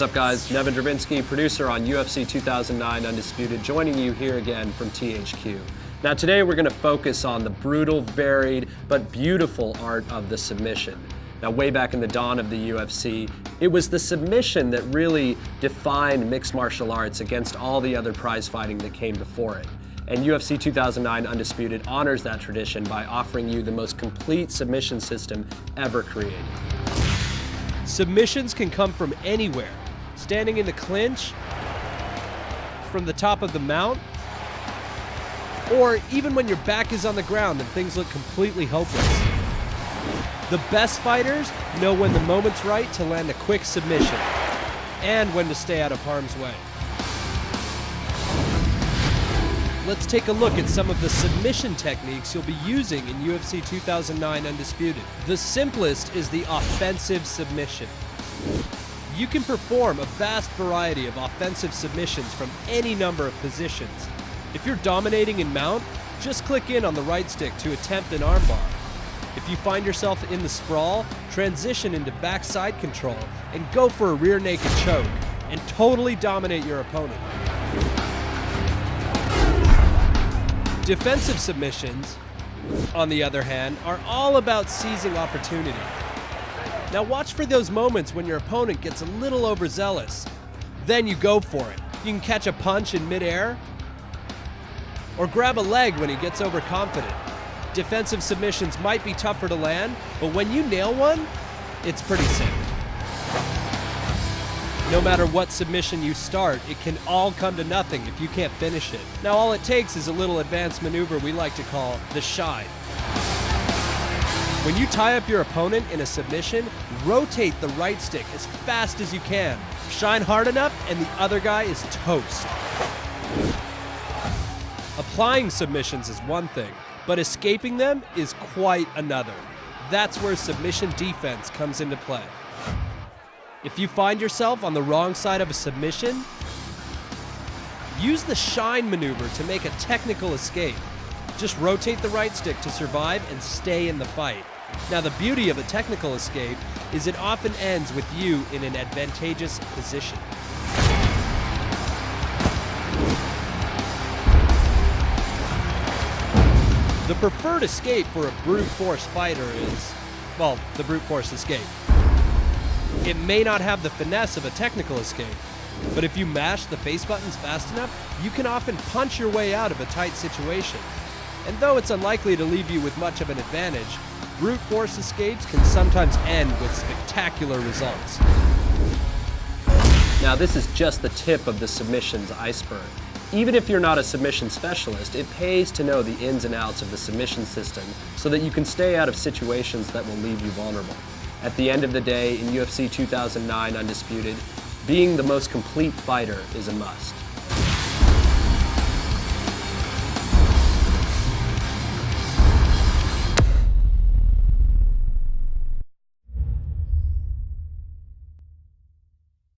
up, guys? Nevin Drabinsky, producer on UFC 2009 Undisputed, joining you here again from THQ. Now today we're going to focus on the brutal, varied, but beautiful art of the submission. Now way back in the dawn of the UFC, it was the submission that really defined mixed martial arts against all the other prize fighting that came before it. And UFC 2009 Undisputed honors that tradition by offering you the most complete submission system ever created. Submissions can come from anywhere. Standing in the clinch, from the top of the mount, or even when your back is on the ground and things look completely hopeless. The best fighters know when the moment's right to land a quick submission and when to stay out of harm's way. Let's take a look at some of the submission techniques you'll be using in UFC 2009 Undisputed. The simplest is the offensive submission. You can perform a vast variety of offensive submissions from any number of positions. If you're dominating in mount, just click in on the right stick to attempt an armbar. If you find yourself in the sprawl, transition into backside control and go for a rear naked choke and totally dominate your opponent. Defensive submissions, on the other hand, are all about seizing opportunity. Now watch for those moments when your opponent gets a little overzealous. Then you go for it. You can catch a punch in midair, or grab a leg when he gets overconfident. Defensive submissions might be tougher to land, but when you nail one, it's pretty sick. No matter what submission you start, it can all come to nothing if you can't finish it. Now all it takes is a little advanced maneuver we like to call the shine. When you tie up your opponent in a submission, rotate the right stick as fast as you can. Shine hard enough and the other guy is toast. Applying submissions is one thing, but escaping them is quite another. That's where submission defense comes into play. If you find yourself on the wrong side of a submission, use the shine maneuver to make a technical escape. Just rotate the right stick to survive and stay in the fight. Now the beauty of a technical escape is it often ends with you in an advantageous position. The preferred escape for a brute force fighter is, well, the brute force escape. It may not have the finesse of a technical escape, but if you mash the face buttons fast enough, you can often punch your way out of a tight situation. And though it's unlikely to leave you with much of an advantage, brute force escapes can sometimes end with spectacular results. Now this is just the tip of the submissions iceberg. Even if you're not a submission specialist, it pays to know the ins and outs of the submission system so that you can stay out of situations that will leave you vulnerable. At the end of the day, in UFC 2009 Undisputed, being the most complete fighter is a must.